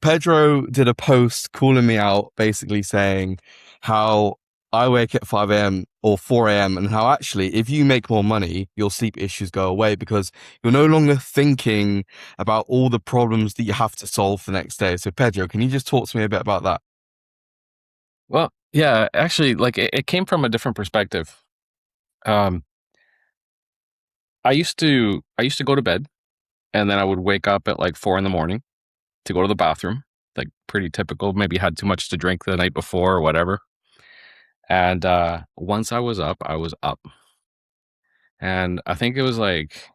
Pedro did a post calling me out, basically saying how I wake at 5 a.m. or 4 a.m. and how actually, if you make more money, your sleep issues go away because you're no longer thinking about all the problems that you have to solve the next day. So, Pedro, can you just talk to me a bit about that? Well, yeah, actually, like it came from a different perspective. Um, I used to go to bed and then I would wake up at like 4 in the morning to go to the bathroom, like pretty typical. Maybe had too much to drink the night before or whatever. And once I was up, and I think it was like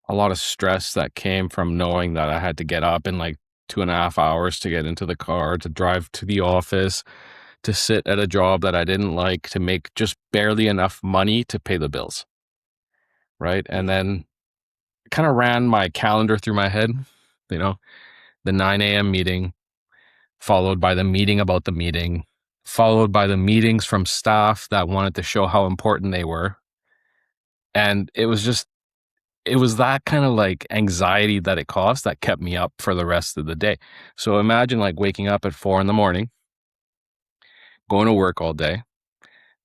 a lot of stress that came from knowing that I had to get up in like 2.5 hours to get into the car to drive to the office to sit at a job that I didn't like to make just barely enough money to pay the bills. Right. And Mm. then kind of ran my calendar through my head, you know, the 9 a.m. meeting, followed by the meeting about the meeting, followed by the meetings from staff that wanted to show how important they were. And it was that kind of like anxiety that it caused that kept me up for the rest of the day. So imagine like waking up at 4 in the morning, going to work all day.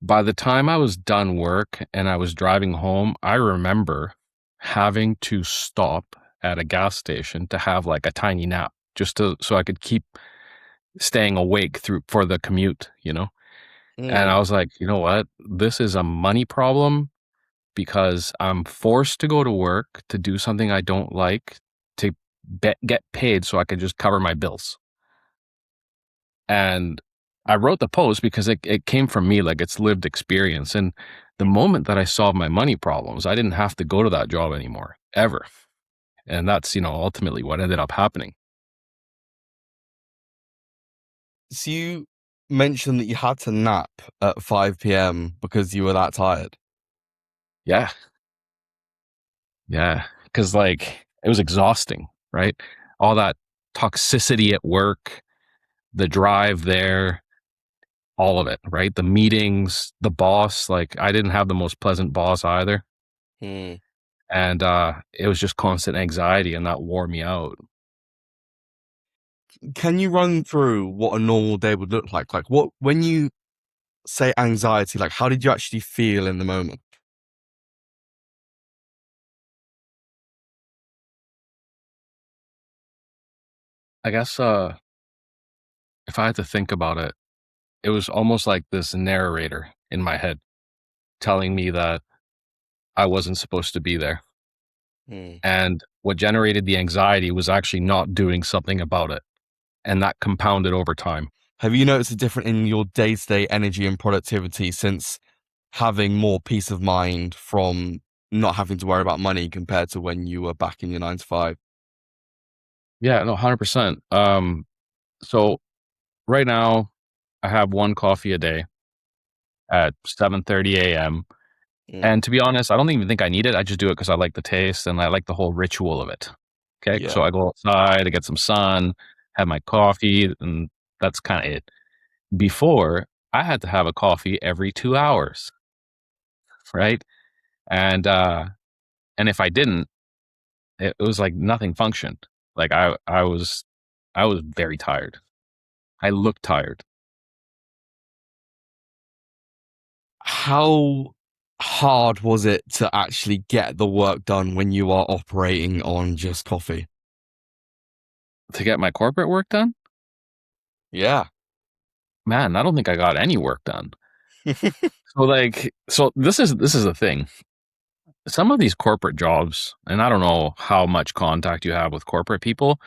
By the time I was done work and I was driving home, I remember having to stop at a gas station to have like a tiny nap just to so I could keep staying awake through for the commute, you know? And Mm. I was like, you know what? This is a money problem because I'm forced to go to work to do something I don't like to get paid so I can just cover my bills. And I wrote the post because it came from me, like it's lived experience. And the moment that I solved my money problems, I didn't have to go to that job anymore, ever. And that's, ultimately what ended up happening. So, you mentioned that you had to nap at 5 p.m. because you were that tired. Yeah. Yeah. Cause like it was exhausting, right? All that toxicity at work, the drive there, all of it, right? The meetings, the boss, like I didn't have the most pleasant boss either. Mm. And it was just constant anxiety and that wore me out. Can you run through what a normal day would look like? Like, what, when you say anxiety, like, how did you actually feel in the moment? I guess if I had to think about it, it was almost like this narrator in my head telling me that I wasn't supposed to be there. Mm. And what generated the anxiety was actually not doing something about it. And that compounded over time. Have you noticed a difference in your day-to-day energy and productivity since having more peace of mind from not having to worry about money compared to when you were back in your 9 to 5? Yeah, no, 100%. So right now I have one coffee a day at 7:30 a.m. Mm. And to be honest, I don't even think I need it. I just do it because I like the taste and I like the whole ritual of it. Okay. Yeah. So I go outside, I get some sun, have my coffee, and that's kind of it. Before, I had to have a coffee every 2 hours, right? And and if I didn't, it was like nothing functioned. Like I was very tired. I looked tired. How hard was it to actually get the work done when you are operating on just coffee? To get my corporate work done, Yeah. man, I don't think I got any work done. So this is the thing. Some of these corporate jobs, and I don't know how much contact you have with corporate people,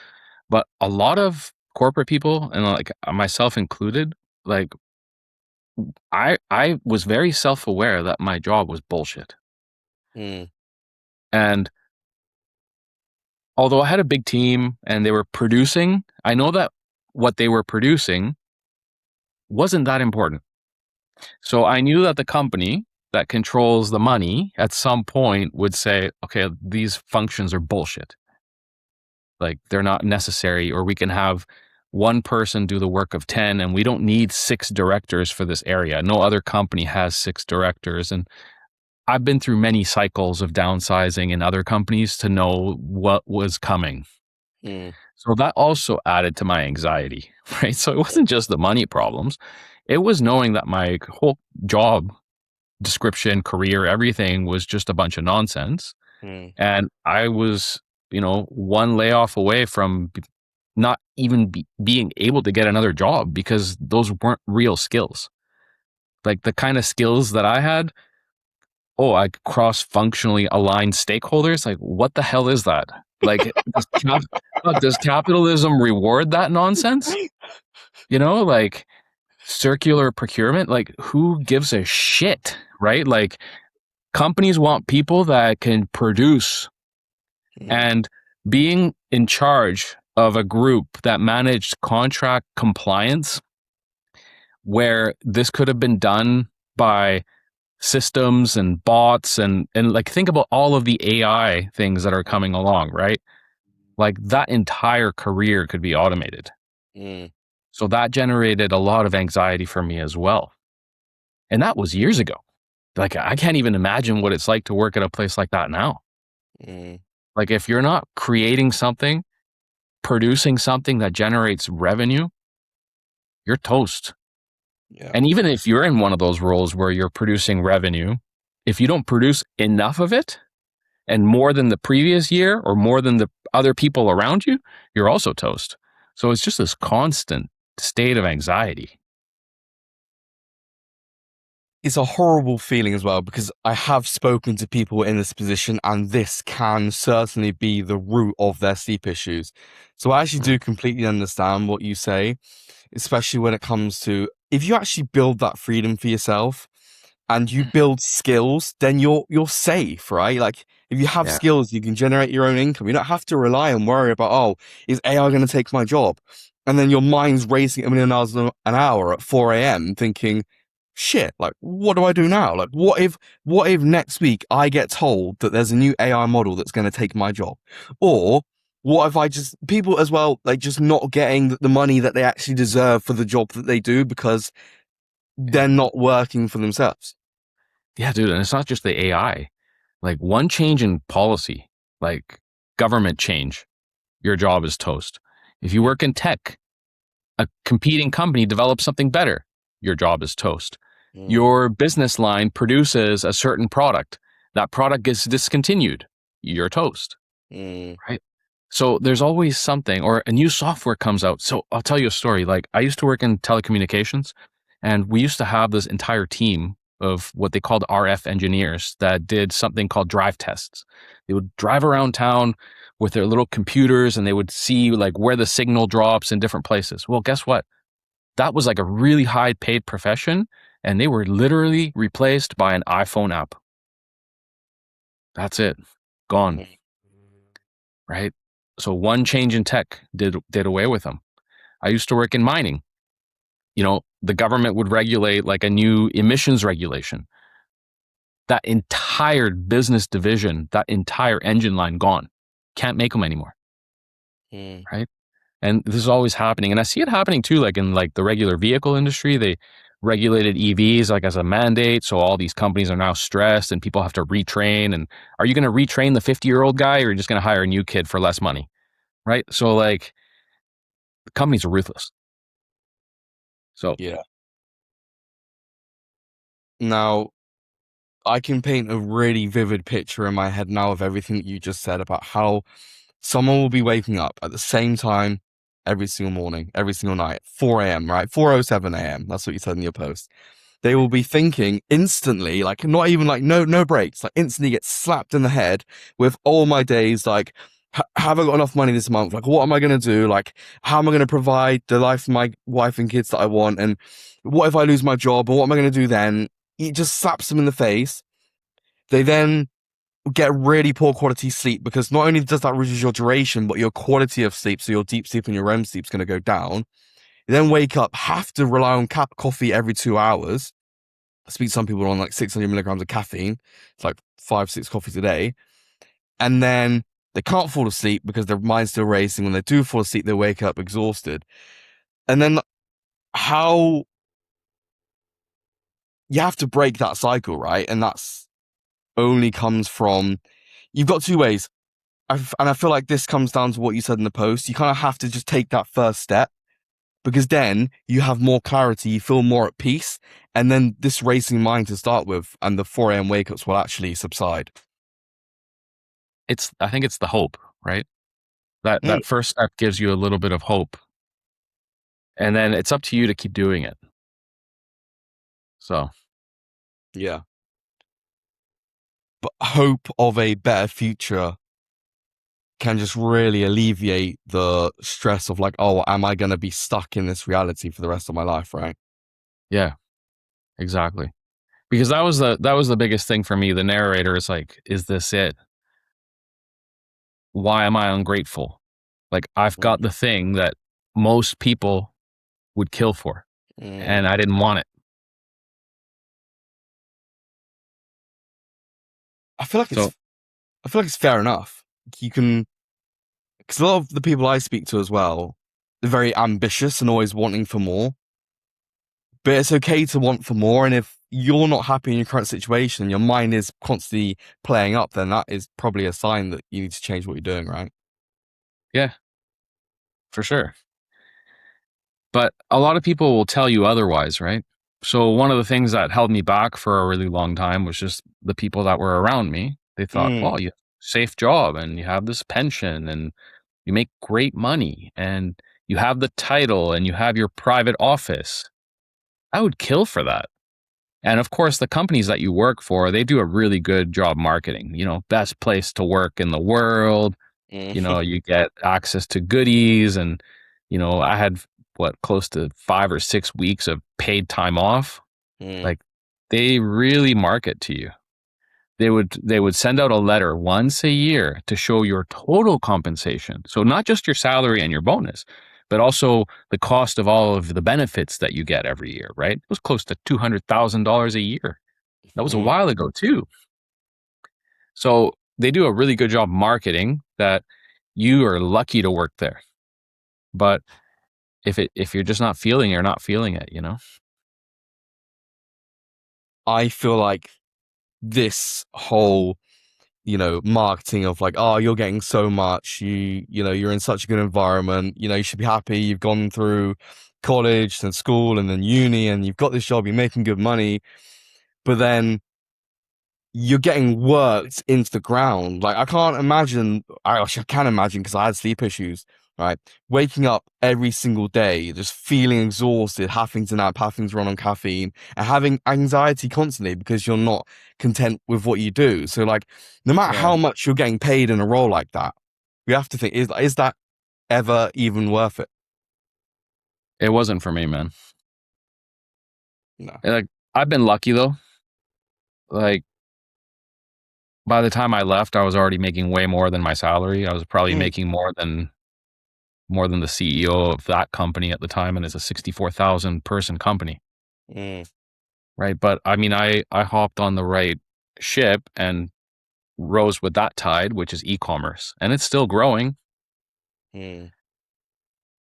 but a lot of corporate people, and like myself included, like I was very self aware that my job was bullshit. Mm. And although I had a big team and they were producing, I know that what they were producing wasn't that important. So I knew that the company that controls the money at some point would say, okay, these functions are bullshit. Like they're not necessary, or we can have one person do the work of 10 and we don't need six directors for this area. No other company has six directors. And I've been through many cycles of downsizing in other companies to know what was coming. Mm. So that also added to my anxiety, right? So it wasn't just the money problems. It was knowing that my whole job description, career, everything was just a bunch of nonsense. Mm, And I was, one layoff away from not even being able to get another job because those weren't real skills. Like the kind of skills that I had, oh, I cross functionally aligned stakeholders. Like, what the hell is that? Like, does capitalism reward that nonsense? Like circular procurement. Like, who gives a shit, right? Like, companies want people that can produce, mm, and being in charge of a group that managed contract compliance, where this could have been done by systems and bots and like think about all of the AI things that are coming along, right? Like that entire career could be automated. mm, So that generated a lot of anxiety for me as well. And that was years ago. Like I can't even imagine what it's like to work at a place like that now. mm. Like if you're not creating something, producing something that generates revenue, you're toast. Yeah. And even if you're in one of those roles where you're producing revenue, if you don't produce enough of it, and more than the previous year or more than the other people around you, you're also toast. So it's just this constant state of anxiety. It's a horrible feeling as well because I have spoken to people in this position and this can certainly be the root of their sleep issues. So I actually do completely understand what you say, especially when it comes to if you actually build that freedom for yourself and you build skills, then you're safe, right? Like if you have Yeah. skills, you can generate your own income. You don't have to rely and worry about, oh, is AI going to take my job? And then your mind's racing at a million miles an hour at 4 a.m. thinking, shit, like what do I do now? Like what if next week I get told that there's a new AI model that's going to take my job? Or what if I just people as well, like just not getting the money that they actually deserve for the job that they do because Yeah. they're not working for themselves? Yeah, dude. And it's not just the AI. Like one change in policy, like government change, your job is toast. If you Mm, work in tech, a competing company develops something better, your job is toast. mm, Your business line produces a certain product, that product gets discontinued, you're toast, mm, right? So there's always something, or a new software comes out. So I'll tell you a story. Like I used to work in telecommunications, and we used to have this entire team of what they called RF engineers that did something called drive tests. They would drive around town with their little computers and they would see like where the signal drops in different places. Well, guess what? That was like a really high paid profession, and they were literally replaced by an iPhone app. That's it. Gone, mm, right? So one change in tech did away with them. I used to work in mining. The government would regulate like a new emissions regulation. That entire business division, that entire engine line gone. Can't make them anymore, mm, right? And this is always happening. And I see it happening too, like in like the regular vehicle industry. They regulated EVs like as a mandate. So all these companies are now stressed and people have to retrain. And are you going to retrain the 50-year-old guy or are you just going to hire a new kid for less money? Right. So like the companies are ruthless. So yeah. Now, I can paint a really vivid picture in my head now of everything that you just said about how someone will be waking up at the same time every single morning, every single night, 4 a.m., right? 4:07 a.m. That's what you said in your post. They will be thinking instantly, like not even like no breaks, like instantly get slapped in the head with all my days, like have I got enough money this month? Like what am I gonna do? Like how am I gonna provide the life for my wife and kids that I want? And what if I lose my job? And what am I gonna do then? It just slaps them in the face. They then get really poor quality sleep because not only does that reduce your duration, but your quality of sleep, so your deep sleep and your REM sleep is going to go down. You then wake up, have to rely on coffee every 2 hours. I speak to some people on like 600 milligrams of caffeine. It's like 5, 6 coffees a day. And then they can't fall asleep because their mind's still racing. When they do fall asleep, they wake up exhausted. And then how you have to break that cycle, right? And that's only comes from you've got two ways. and I feel like this comes down to what you said in the post. You kind of have to just take that first step because then you have more clarity, you feel more at peace, and then this racing mind to start with and the 4 a.m. wake ups will actually subside. I think it's the hope, right? Mm, That first step gives you a little bit of hope, and then it's up to you to keep doing it. So yeah. But hope of a better future can just really alleviate the stress of like, oh, am I going to be stuck in this reality for the rest of my life, right? yeah, exactly. Because that was the biggest thing for me. The narrator is like, is this it? Why am I ungrateful? Like I've got Mm, the thing that most people would kill for, mm. and I didn't want it. I feel like So it's fair enough. You can, because a lot of the people I speak to as well, they're very ambitious and always wanting for more. But it's okay to want for more, and if you're not happy in your current situation, your mind is constantly playing up, then that is probably a sign that you need to change what you're doing, right? yeah, for sure. But a lot of people will tell you otherwise, right? So one of the things that held me back for a really long time was just the people that were around me. They thought, Mm, well, you have a safe job and you have this pension and you make great money and you have the title and you have your private office. I would kill for that. And of course, the companies that you work for, they do a really good job marketing. Best place to work in the world. mm, You get access to goodies. And, I had what, close to 5 or 6 weeks of paid time off. mm, Like they really market to you. They would send out a letter once a year to show your total compensation. So not just your salary and your bonus, but also the cost of all of the benefits that you get every year, right? It was close to $200,000 a year. That was a mm. while ago too. So they do a really good job marketing that you are lucky to work there. But if you're just not feeling it, you're not feeling it. I feel like this whole, marketing of like, oh, you're getting so much, you're in such a good environment, you should be happy, you've gone through college and school and then uni and you've got this job, you're making good money, but then you're getting worked into the ground. Like I can't imagine. Actually, I can imagine because I had sleep issues. Right, waking up every single day, just feeling exhausted, having to nap, having to run on caffeine, and having anxiety constantly because you're not content with what you do. So, like, no matter Yeah. how much you're getting paid in a role like that, we have to think: is that ever even worth it? It wasn't for me, man. No. Like I've been lucky though. Like by the time I left, I was already making way more than my salary. I was probably Mm, making more than the CEO of that company at the time, and it's a 64,000 person company, mm, right? But I mean, I hopped on the right ship and rose with that tide, which is e-commerce, and it's still growing. mm.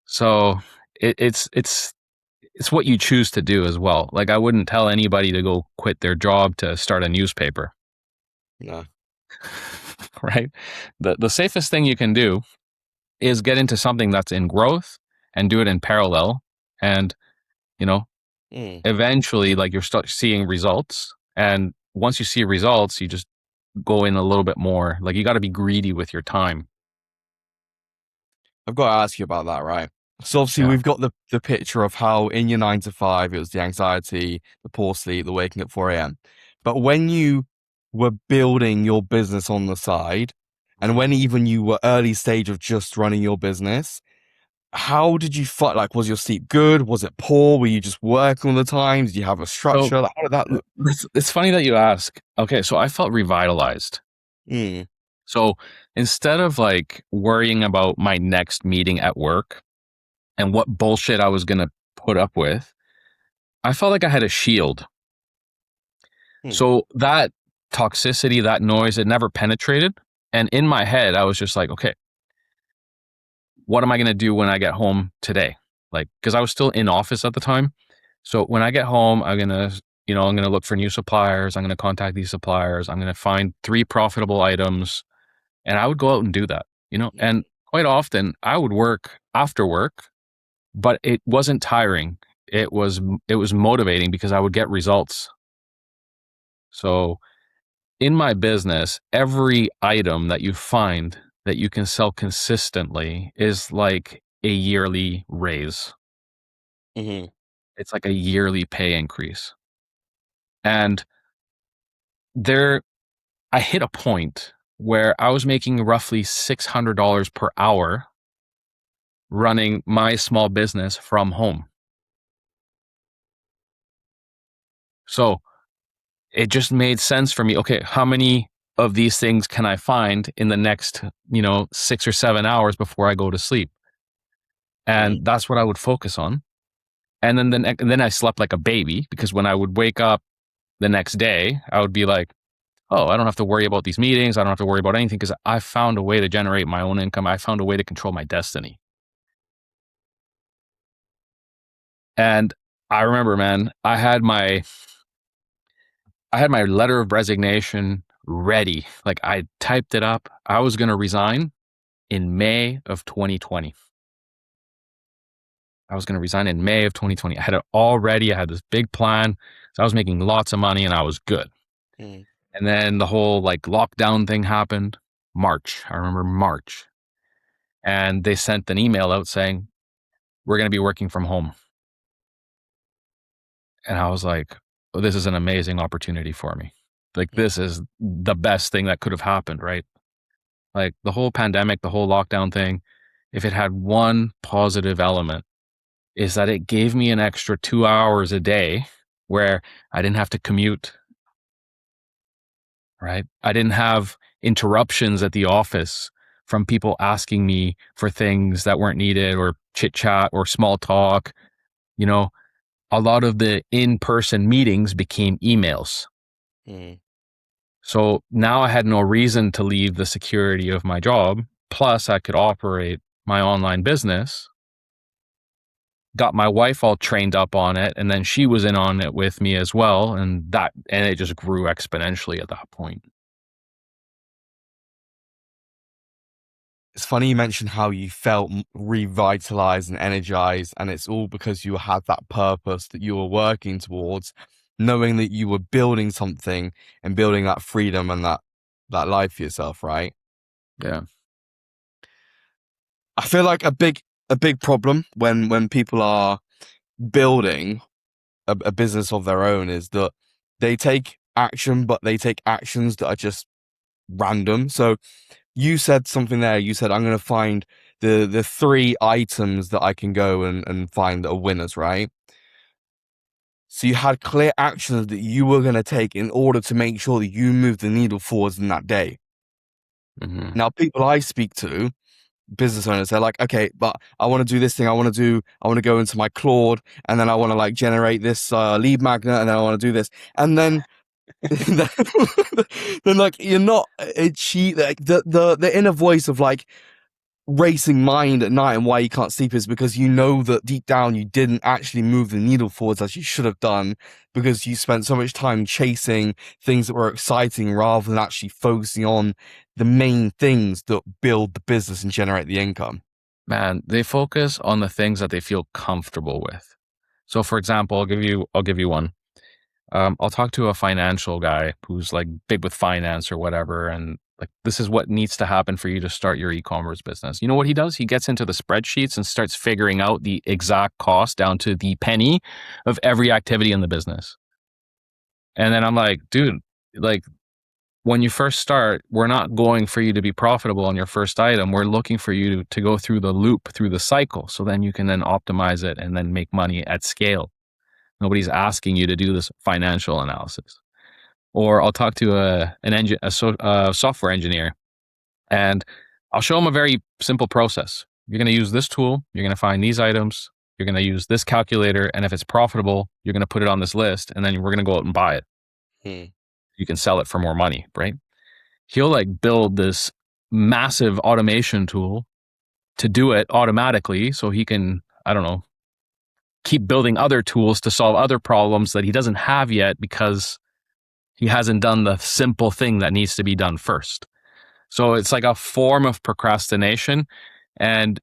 So it's what you choose to do as well. Like I wouldn't tell anybody to go quit their job to start a newspaper, No. right? The safest thing you can do is get into something that's in growth and do it in parallel. And, you know, Mm. eventually like you're start seeing results. And once you see results, you just go in a little bit more. Like you got to be greedy with your time. I've got to ask you about that, right? So obviously Yeah. we've got the picture of how in your 9 to 5 it was the anxiety, the poor sleep, the waking at 4 a.m. But when you were building your business on the side, and when even you were early stage of just running your business, how did you fight? Like, was your sleep good? Was it poor? Were you just working all the time? Did you have a So structure? Like, how did that look? it's funny that you ask. Okay. So I felt revitalized. Mm, So instead of like worrying about my next meeting at work and what bullshit I was going to put up with, I felt like I had a shield. mm, So that toxicity, that noise, it never penetrated. And in my head, I was just like, okay, what am I going to do when I get home today? Like, because I was still in office at the time. So when I get home, I'm going to look for new suppliers. I'm going to contact these suppliers. I'm going to find 3 profitable items. And I would go out and do that, and quite often I would work after work, but it wasn't tiring. It was motivating because I would get results. So in my business, every item that you find that you can sell consistently is like a yearly raise. Mm-hmm. It's like a yearly pay increase. And there, I hit a point where I was making roughly $600 per hour running my small business from home. So it just made sense for me. Okay, how many of these things can I find in the next, 6 or 7 hours before I go to sleep? Mm-hmm. And that's what I would focus on. And then I slept like a baby, because when I would wake up the next day, I would be like, oh, I don't have to worry about these meetings. I don't have to worry about anything, because I found a way to generate my own income. I found a way to control my destiny. And I remember, man, I had my letter of resignation ready. Like, I typed it up. I was going to resign in May of 2020. I was going to resign in May of 2020. I had it all ready. I had this big plan. So I was making lots of money and I was good. Mm-hmm. And then the whole like lockdown thing happened. March. I remember March. And they sent an email out saying, we're going to be working from home. And I was like, oh, this is an amazing opportunity for me. Like, this is the best thing that could have happened, right? Like, the whole pandemic, the whole lockdown thing, if it had one positive element, is that it gave me an extra 2 hours a day where I didn't have to commute, right? I didn't have interruptions at the office from people asking me for things that weren't needed, or chit chat or small talk. You know, a lot of the in-person meetings became emails. Mm-hmm. So now I had no reason to leave the security of my job. Plus, I could operate my online business. Got my wife all trained up on it, and then she was in on it with me as well, and it just grew exponentially at that point. It's funny you mentioned how you felt revitalized and energized, and it's all because you had that purpose that you were working towards, knowing that you were building something and building that freedom and that life for yourself, right? Yeah. I feel like a big problem when people are building a business of their own is that they take action, but they take actions that are just random. So you said something there. You said, I'm going to find the three items that I can go and find that are winners, right? So you had clear actions that you were going to take in order to make sure that you move the needle forwards in that day. Mm-hmm. Now, people I speak to, business owners, they're like, okay, but I want to do this thing. I want to go into my Claude, and then I want to like generate this lead magnet, and then I want to do this. And then then like you're not cheat like the inner voice of like racing mind at night, and why you can't sleep is because you know that deep down you didn't actually move the needle forwards as you should have done, because you spent so much time chasing things that were exciting rather than actually focusing on the main things that build the business and generate the income. Man, they focus on the things that they feel comfortable with. So, for example, I'll give you one. I'll talk to a financial guy who's like big with finance or whatever, and like, this is what needs to happen for you to start your e-commerce business. You know what he does? He gets into the spreadsheets and starts figuring out the exact cost down to the penny of every activity in the business. And then I'm like, dude, like, when you first start, we're not going for you to be profitable on your first item. We're looking for you to go through the loop, through the cycle, so then you can then optimize it and then make money at scale. Nobody's asking you to do this financial analysis. Or I'll talk to a software engineer, and I'll show them a very simple process. You're going to use this tool. You're going to find these items. You're going to use this calculator. And if it's profitable, you're going to put it on this list, and then we're going to go out and buy it. Hmm. You can sell it for more money, right? He'll like build this massive automation tool to do it automatically, so he can, I don't know, keep building other tools to solve other problems that he doesn't have yet, because he hasn't done the simple thing that needs to be done first. So it's like a form of procrastination. And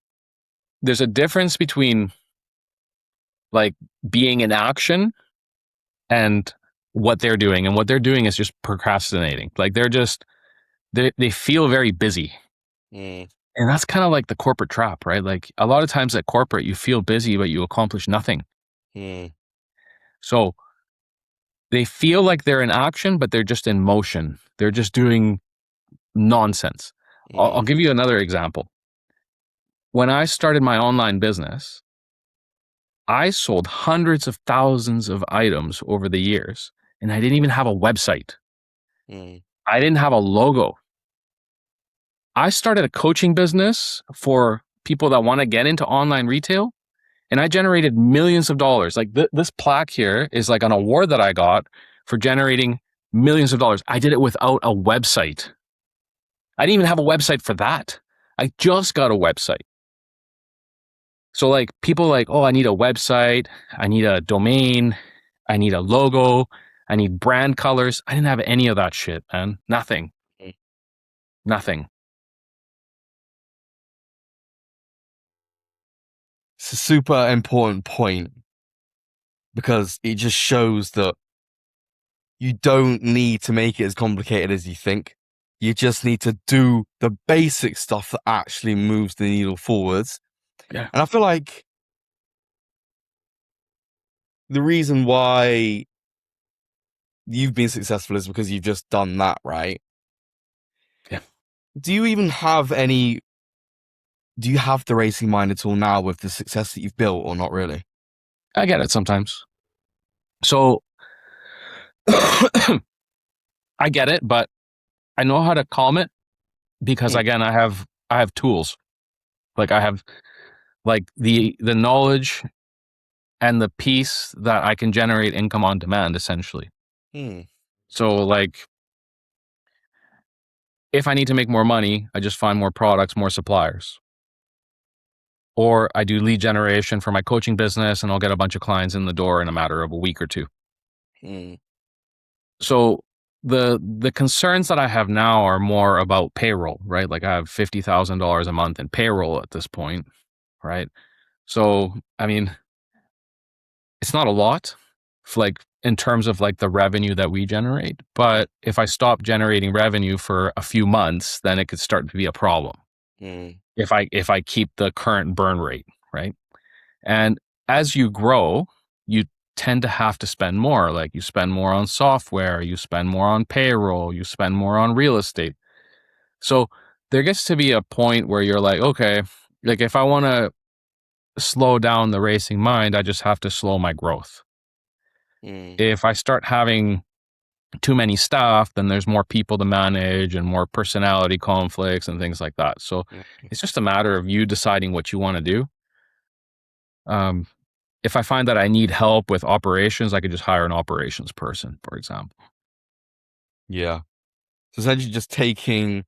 there's a difference between like being in action and what they're doing. And what they're doing is just procrastinating. Like they feel very busy. Mm, And that's kind of like the corporate trap, right? Like a lot of times at corporate, you feel busy, but you accomplish nothing. mm, So they feel like they're in action, but they're just in motion. They're just doing nonsense. I'll mm, give you another example. When I started my online business, I sold hundreds of thousands of items over the years, and I didn't even have a website. mm, I didn't have a logo. I started a coaching business for people that want to get into online retail, and I generated millions of dollars. Like this plaque here is like an award that I got for generating millions of dollars. I did it without a website. I didn't even have a website for that. I just got a website. So like people like, oh, I need a website, I need a domain, I need a logo, I need brand colors. I didn't have any of that shit, man. Nothing. mm. Nothing. It's a super important point because it just shows that you don't need to make it as complicated as you think. You just need to do the basic stuff that actually moves the needle forwards. Yeah. And I feel like the reason why you've been successful is because you've just done that, right? Yeah. Do you even have any, do you have the racing mind at all now with the success that you've built or not really? I get it sometimes. So I get it, but I know how to calm it because Mm, again, I have tools. Like I have like the knowledge and the peace that I can generate income on demand essentially. mm, So like if I need to make more money, I just find more products, more suppliers. Or I do lead generation for my coaching business and I'll get a bunch of clients in the door in a matter of a week or two. mm, So the concerns that I have now are more about payroll, right? Like I have $50,000 a month in payroll at this point, right? So, I mean, it's not a lot like in terms of like the revenue that we generate, but if I stop generating revenue for a few months, then it could start to be a problem. mm, If I keep the current burn rate, right? And as you grow, you tend to have to spend more. Like you spend more on software, you spend more on payroll, you spend more on real estate. So there gets to be a point where you're like, okay, like if I want to slow down the racing mind, I just have to slow my growth. mm. If I start having too many staff, then there's more people to manage and more personality conflicts and things like that. So Mm. it's just a matter of you deciding what you want to do. Um, if I find that I need help with operations, I could just hire an operations person, for example. Yeah. So essentially just taking,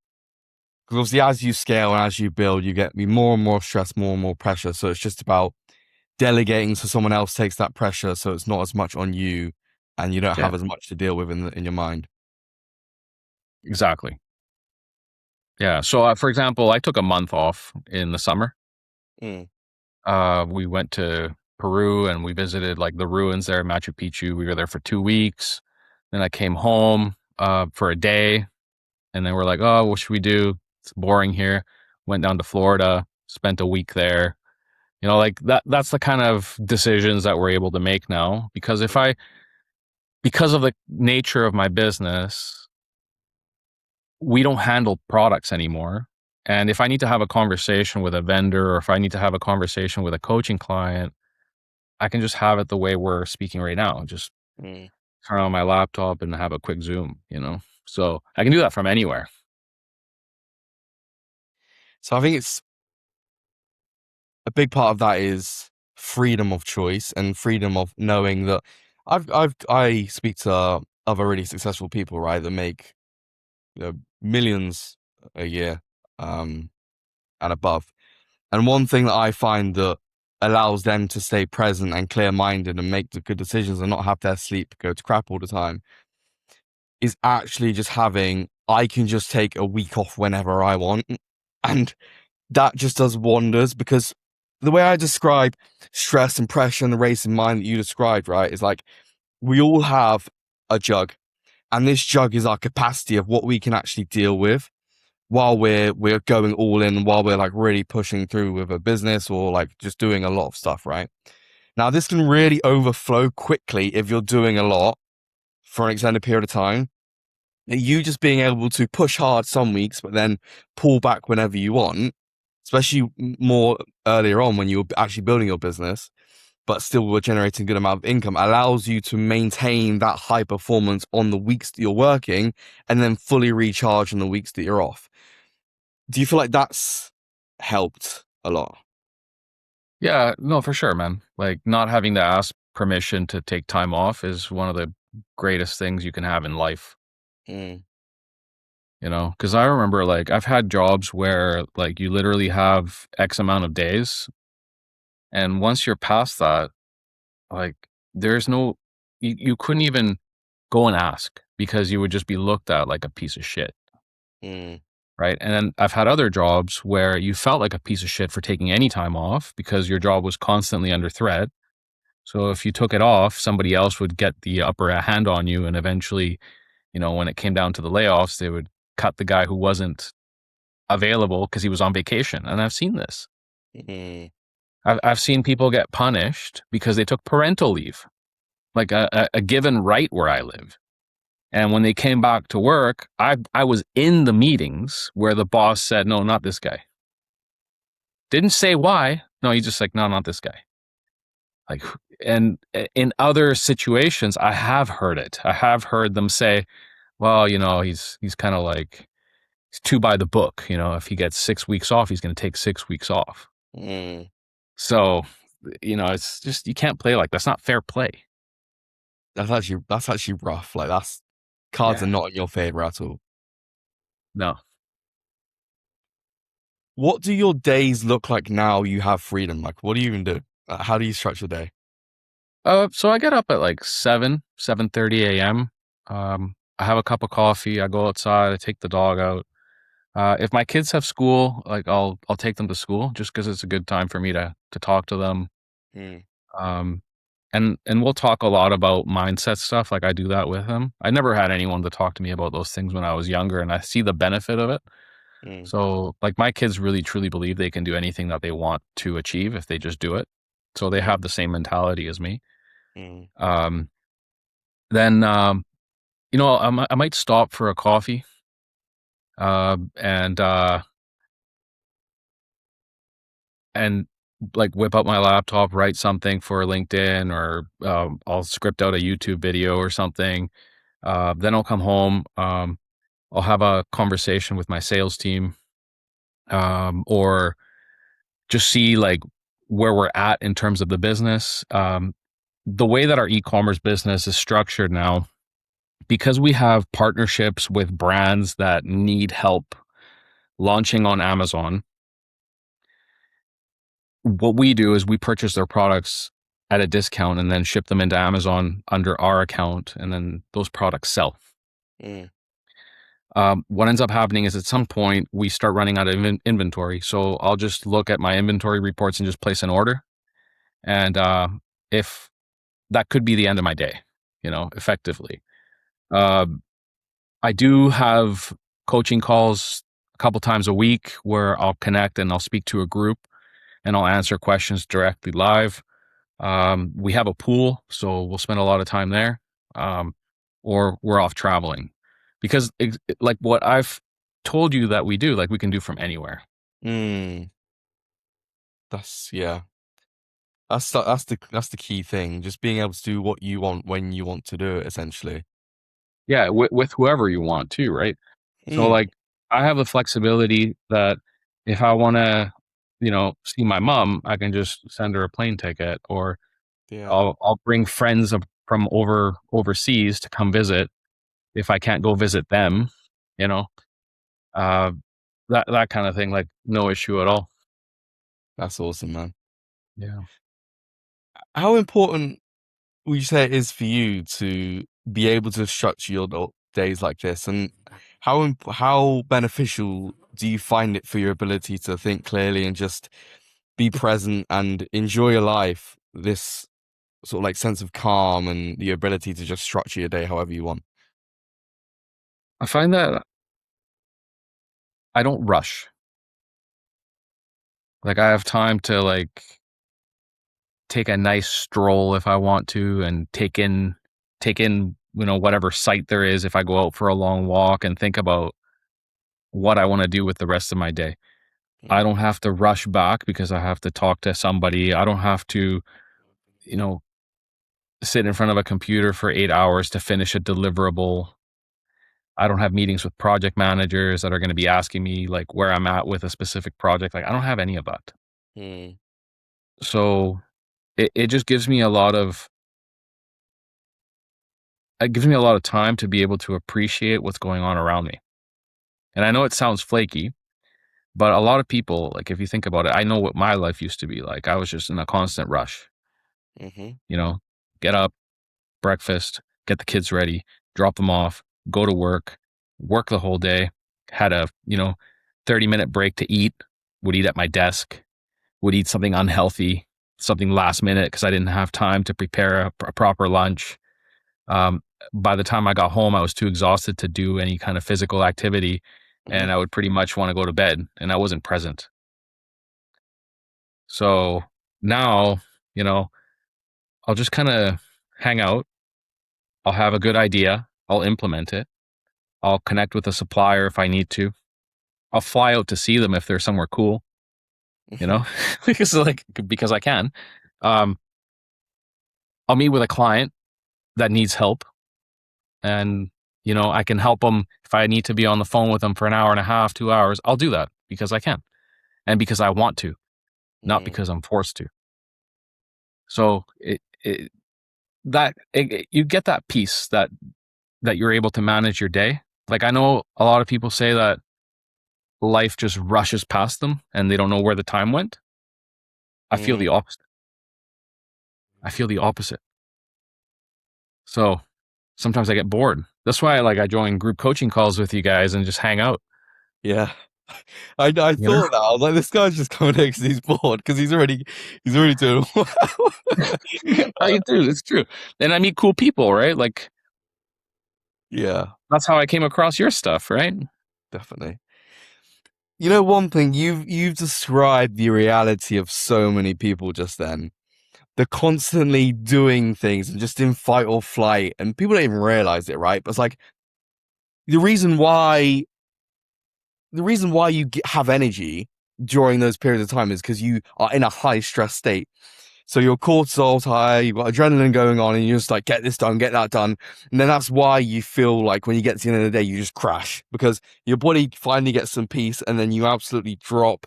because obviously as you scale and as you build, you get more and more stress, more and more pressure. So it's just about delegating so someone else takes that pressure so it's not as much on you and you don't Yeah, have as much to deal with in your mind. exactly. Yeah. So, for example, I took a month off in the summer. Mm, We went to Peru and we visited like the ruins there, Machu Picchu. We were there for 2 weeks. Then I came home for a day, and then we're like, oh, what should we do? It's boring here. Went down to Florida, spent a week there. You know, like that's the kind of decisions that we're able to make now. Because because of the nature of my business, we don't handle products anymore. And if I need to have a conversation with a vendor or if I need to have a conversation with a coaching client, I can just have it the way we're speaking right now. Just mm. turn on my laptop and have a quick Zoom, you know? So I can do that from anywhere. So I think it's a big part of that is freedom of choice and freedom of knowing that I speak to other really successful people, right, that make, you know, millions a year, um, and above. And one thing that I find that allows them to stay present and clear-minded and make the good decisions and not have their sleep go to crap all the time is actually just having I can just take a week off whenever I want. And that just does wonders because the way I describe stress and pressure and the racing mind that you described, right, is like we all have a jug, and this jug is our capacity of what we can actually deal with while we're going all in, while we're like really pushing through with a business or like just doing a lot of stuff, right? Now, this can really overflow quickly if you're doing a lot for an extended period of time. You just being able to push hard some weeks, but then pull back whenever you want, especially more earlier on when you're actually building your business, but still were generating a good amount of income, allows you to maintain that high performance on the weeks that you're working and then fully recharge on the weeks that you're off. Do you feel like that's helped a lot? Yeah, no, for sure, man. Like not having to ask permission to take time off is one of the greatest things you can have in life, Mm, you know? Cuz I remember like I've had jobs where like you literally have X amount of days and once you're past that, like there's no you couldn't even go and ask because you would just be looked at like a piece of shit, mm, right? And then I've had other jobs where you felt like a piece of shit for taking any time off because your job was constantly under threat. So if you took it off, somebody else would get the upper hand on you, and eventually, you know, when it came down to the layoffs, they would cut the guy who wasn't available because he was on vacation. And I've seen this. mm, I've seen people get punished because they took parental leave, like a given right where I live. And when they came back to work, I was in the meetings where the boss said, "No, not this guy." Didn't say why. No, he's just like, "No, not this guy." Like, and in other situations, I have heard it. I have heard them say, "Well, you know, he's kind of like he's too by the book. You know, if he gets 6 weeks off, he's going to take 6 weeks off." mm. So, you know, it's just you can't play like that's not fair play. That's actually rough. Like that's cards are Yeah. not in your favor at all. No. What do your days look like now you have freedom? Like, what do you even do? How do you structure the day? So I get up at like 7:30 a.m. I have a cup of coffee. I go outside. I take the dog out. If my kids have school, like I'll take them to school just because it's a good time for me to talk to them. Mm, Um, and we'll talk a lot about mindset stuff. Like I do that with them. I never had anyone to talk to me about those things when I was younger, and I see the benefit of it. mm, So like my kids really truly believe they can do anything that they want to achieve if they just do it. So they mm, have the same mentality as me. mm, Um, then you know I might stop for a coffee. And and like whip up my laptop, write something for LinkedIn, or I'll script out a YouTube video or something. Then I'll come home. I'll have a conversation with my sales team, or just see like where we're at in terms of the business. The way that our e-commerce business is structured now, because we have partnerships with brands that need help launching on Amazon, what we do is we purchase their products at a discount and then ship them into Amazon under our account, and then those products sell. mm, What ends up happening is at some point we start running out of inventory. So I'll just look at my inventory reports and just place an order. And if that could be the end of my day, you know, effectively. Uh, I do have coaching calls a couple times a week where I'll connect and I'll speak to a group and I'll answer questions directly live. We have a pool, so we'll spend a lot of time there, um, or we're off traveling because like what I've told you that we do, like we can do from anywhere. mm. Yeah. That's the key thing. Just being able to do what you want when you want to do it, essentially. Yeah, with whoever you want to, right? So Mm, like I have the flexibility that if I want to, you know, see my mom, I can just send her a plane ticket, or yeah, I'll bring friends from overseas to come visit if I can't go visit them, you know. Uh, that kind of thing, like, no issue at all. that's awesome, man. Yeah. How important would you say it is for you to be able to structure your days like this? And how beneficial do you find it for your ability to think clearly and just be present and enjoy your life? This sort of like sense of calm and the ability to just structure your day however you want. I find that I don't rush. Like I have time to like take a nice stroll if I want to and take in, whatever sight there is if I go out for a long walk and think about what I want to do with the rest of my day. I Mm, don't have to rush back because I have to talk to somebody. I don't have to, you know, sit in front of a computer for 8 hours to finish a deliverable. I don't have meetings with project managers that are going to be asking me like where I'm at with a specific project. Like I don't have any of that. mm, So it just gives me a lot of it gives me a lot of time to be able to appreciate what's going on around me. And I know it sounds flaky, but a lot of people, like if you think about it, I know what my life used to be like. I was just in a constant rush, hmm you know, get up, breakfast, get the kids ready, drop them off, go to work the whole day, had a, 30-minute break to eat, would eat at my desk, would eat something unhealthy, something last minute because I didn't have time to prepare a proper lunch. Um, by the time I got home, I was too exhausted to do any kind of physical activity, hmm and I would pretty much want to go to bed, and I wasn't present. So now, you know, I'll just kind of hang out. I'll have a good idea. I'll implement it. I'll connect with a supplier if I need to. I'll fly out to see them if they're somewhere cool, you hmm know, because I can. Um, I'll meet with a client that needs help, and I can help them if I need to be on the phone with them for an hour and a half, 2 hours. I'll do that because I can and because I want to, not mm, because I'm forced to. So you get that peace that you're able to manage your day. Like I know a lot of people say that life just rushes past them and they don't know where the time went. I feel mm. the opposite. I feel the opposite. So sometimes I get bored. That's why I join group coaching calls with you guys and just hang out. Yeah. I You know, thought that. I was like, this guy's just coming here because he's bored, because he's already doing well. I do. It's true, and I meet cool people, right? Like Yeah, that's how I came across your stuff, right? definitely. You know, one thing you've described the reality of so many people just then. They're constantly doing things and just in fight or flight, and people don't even realize it, right? But it's like the reason why have energy during those periods of time is because you are in a high stress state. So your cortisol's high, you've got adrenaline going on, and you're just like, get this done, get that done. And then that's why you feel like when you get to the end of the day, you just crash because your body finally gets some peace and then you absolutely drop.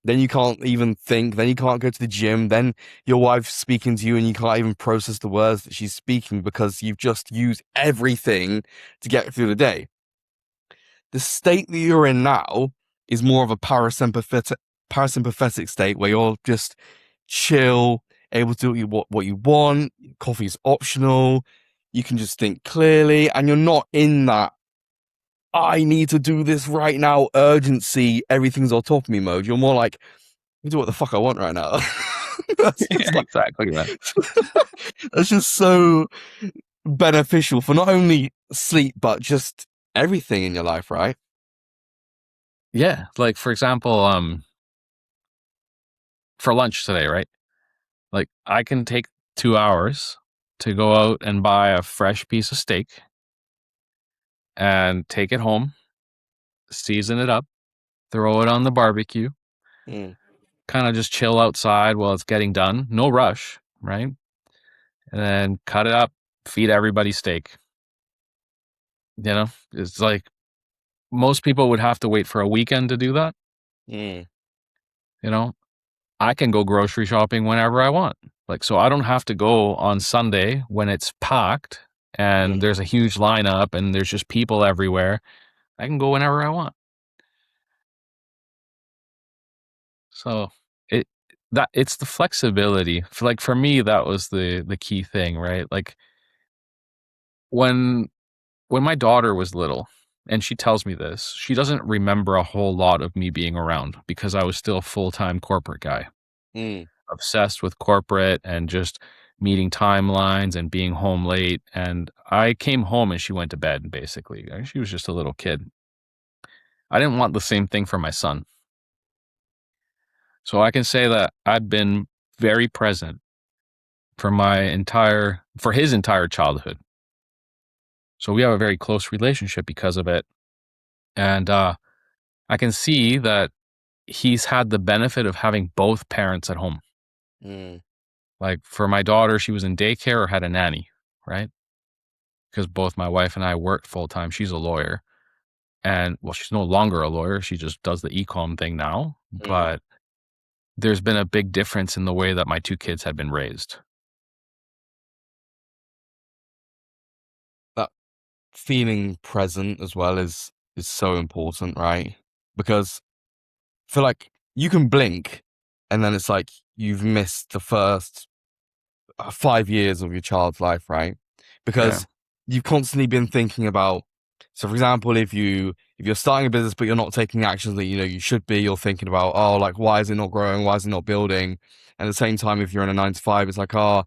Then you can't even think, then you can't go to the gym, then your wife's speaking to you and you can't even process the words that she's speaking because you've just used everything to get through the day. The state that you're in now is more of a parasympathetic state where you're just chill, able to do what you want. Coffee's optional. You can just think clearly, and you're not in that I need to do this right now urgency. Everything's on top of me mode. You're more like I do what the fuck I want right now. That's Yeah, just like exactly, man. that's just so beneficial for not only sleep but just everything in your life, right? Yeah, like for example, for lunch today, right? Like I can take 2 hours to go out and buy a fresh piece of steak and take it home, season it up, throw it on the barbecue, Mm, kind of just chill outside while it's getting done. No rush, right? And then cut it up, feed everybody steak. It's like most people would have to wait for a weekend to do that. mm, You know, I can go grocery shopping whenever I want. Like, so I don't have to go on Sunday when it's packed and mm. there's a huge lineup and there's just people everywhere. I can go whenever I want. So it that it's the flexibility. Like for me, that was the key thing, right? Like when when my daughter was little and she tells me this, she doesn't remember a whole lot of me being around because I was still a full-time corporate guy, Mm, obsessed with corporate and just meeting timelines and being home late. And I came home and she went to bed, basically. She was just a little kid. I didn't want the same thing for my son. So I can say that I've been very present for his entire childhood. So we have a very close relationship because of it. And I can see that he's had the benefit of having both parents at home. mm, Like for my daughter, she was in daycare or had a nanny, right? Because both my wife and I worked full time. She's a lawyer. And well, she's no longer a lawyer. She just does the e-com thing now. mm. But there's been a big difference in the way that my two kids have been raised. That feeling present as well is so important, right? Because I feel like you can blink and then it's like you've missed the first 5 years of your child's life, right? Yeah. Because you've constantly been thinking about. So, for example, if you're starting a business but you're not taking actions that you should be, you're thinking about, oh, like why is it not growing? Why is it not building? And at the same time, if you're in a 9 to 5, it's like, oh,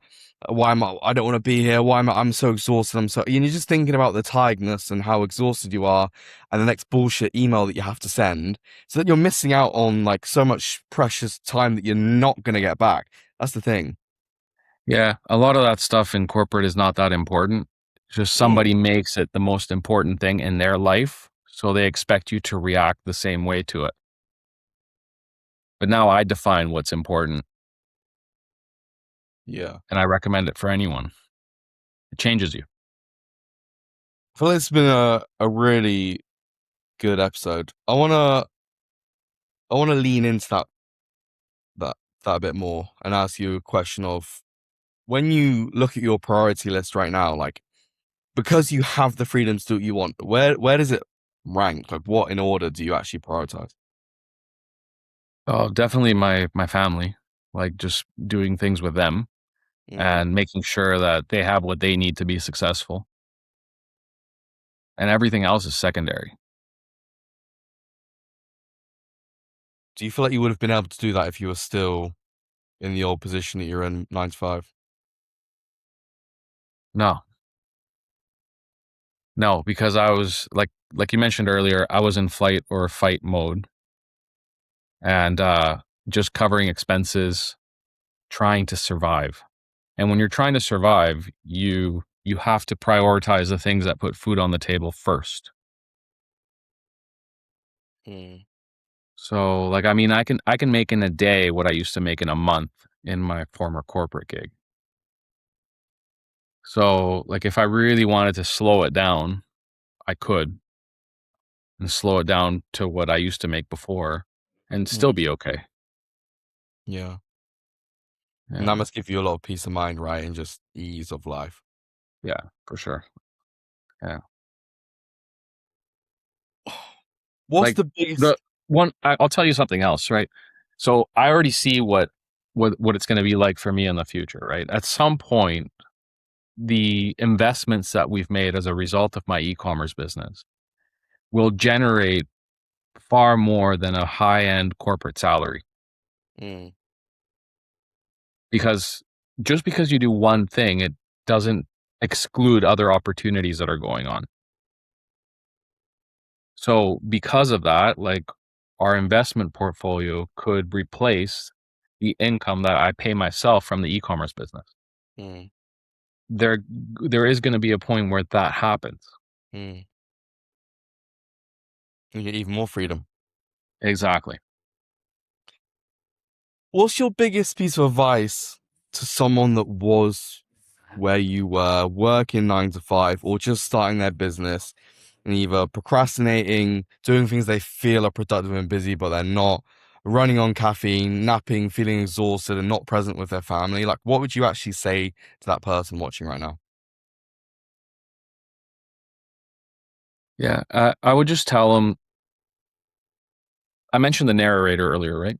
why am I? I don't want to be here. Why am I? I'm so exhausted. You're just thinking about the tiredness and how exhausted you are, and the next bullshit email that you have to send, so that you're missing out on like so much precious time that you're not gonna get back. That's the thing. Yeah. A lot of that stuff in corporate is not that important. Just somebody makes it the most important thing in their life. So they expect you to react the same way to it. But now I define what's important Yeah. and I recommend it for anyone. It changes you. I feel like it's been a really good episode. I wanna lean into that that a bit more and ask you a question of, when you look at your priority list right now, like, because you have the freedom to do what you want, where does it rank? Like, what in order do you actually prioritize? Oh, definitely my family, like just doing things with them Mm. and making sure that they have what they need to be successful. And everything else is secondary. Do you feel like you would have been able to do that if you were still in the old position that you're in, 9 to 5? No, no, because I was like you mentioned earlier, I was in flight or fight mode and just covering expenses, trying to survive. And when you're trying to survive, you have to prioritize the things that put food on the table first. Mm. So, like, I mean, I can make in a day what I used to make in a month in my former corporate gig. So, like, if I really wanted to slow it down, I could and slow it down to what I used to make before and still Mm. be okay. Yeah. And that Yeah. must give you a lot of peace of mind, right? And just ease of life. Yeah, for sure. Yeah. What's Like the biggest? the I'll tell you something else, right? So I already see what it's going to be like for me in the future, right? At some point, the investments that we've made as a result of my e-commerce business will generate far more than a high-end corporate salary Mm. because just because you do one thing, it doesn't exclude other opportunities that are going on. So because of that, like our investment portfolio could replace the income that I pay myself from the e-commerce business. Mm. There there is going to be a point where that happens. Mm. You get even more freedom. Exactly. What's your biggest piece of advice to someone that was where you were, working 9 to 5, or just starting their business and either procrastinating, doing things they feel are productive and busy, but they're not, running on caffeine, napping, feeling exhausted, and not present with their family? Like, what would you actually say to that person watching right now? Yeah, I would just tell them. I mentioned the narrator earlier, right?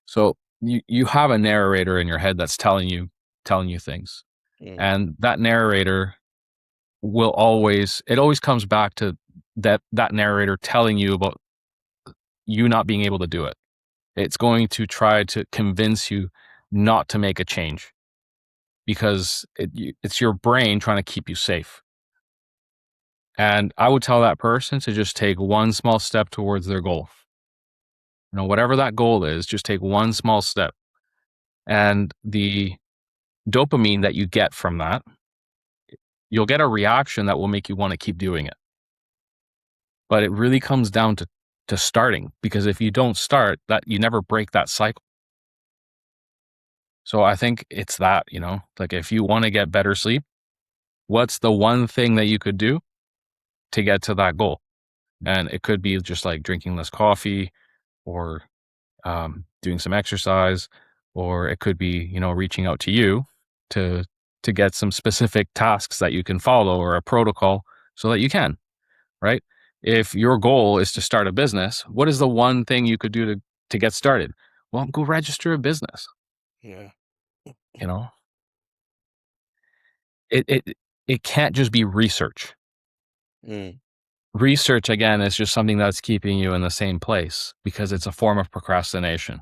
So you have a narrator in your head that's telling you things, Mm. and that narrator it always comes back to that narrator telling you about you not being able to do it. It's going to try to convince you not to make a change because it's your brain trying to keep you safe. And I would tell that person to just take one small step towards their goal. Whatever that goal is, just take one small step. And the dopamine that you get from that, you'll get a reaction that will make you want to keep doing it. But it really comes down to starting, because if you don't start, that you never break that cycle. So I think it's that, like if you want to get better sleep, what's the one thing that you could do to get to that goal? And it could be just like drinking less coffee or doing some exercise, or it could be, reaching out to you to get some specific tasks that you can follow or a protocol so that you can, right? If your goal is to start a business, what is the one thing you could do to get started? Well, go register a business. Yeah. You know, it can't just be research. Mm, Research again is just something that's keeping you in the same place because it's a form of procrastination.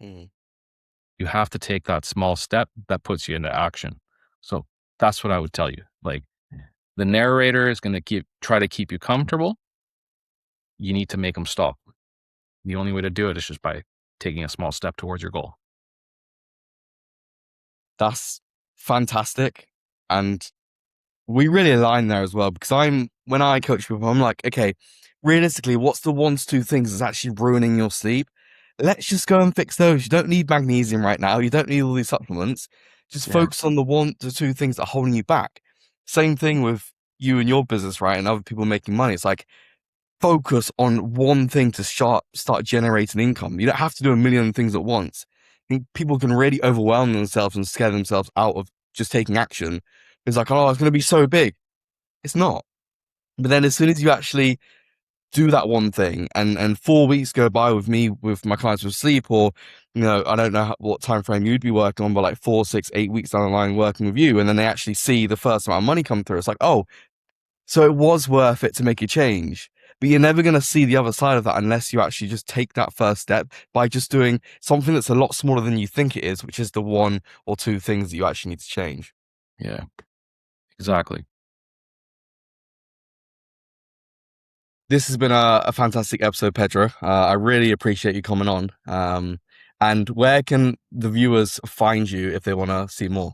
mm. You have to take that small step that puts you into action. So that's what I would tell you. Like the narrator is going to try to keep you comfortable. You need to make them stop. The only way to do it is just by taking a small step towards your goal. That's fantastic. And we really align there as well, because when I coach people, I'm like, okay, realistically, what's the one to two things that's actually ruining your sleep? Let's just go and fix those. You don't need magnesium right now. You don't need all these supplements. Just Yeah. focus on the one to two things that are holding you back. Same thing with you and your business, right? And other people making money. It's like focus on one thing to start generating income. You don't have to do a million things at once. I think people can really overwhelm themselves and scare themselves out of just taking action. It's like, oh, it's going to be so big. It's not. But then as soon as you actually do that one thing and 4 weeks go by with me, with my clients with sleep, or, I don't know what time frame you'd be working on, but like 4, 6, 8 weeks down the line working with you, and then they actually see the first amount of money come through. It's like, oh, so it was worth it to make a change. But you're never going to see the other side of that unless you actually just take that first step by just doing something that's a lot smaller than you think it is, which is the one or two things that you actually need to change. Yeah, exactly. This has been a fantastic episode, Pedro. I really appreciate you coming on. And where can the viewers find you if they want to see more?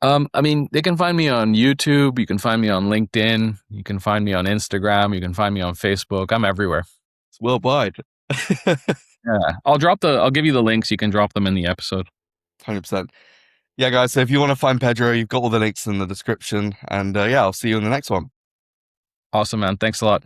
I mean, they can find me on YouTube. You can find me on LinkedIn. You can find me on Instagram. You can find me on Facebook. I'm everywhere. It's worldwide. Yeah. I'll give you the links. You can drop them in the episode. 100%. Yeah, guys. So if you want to find Pedro, you've got all the links in the description. And yeah, I'll see you in the next one. Awesome, man. Thanks a lot.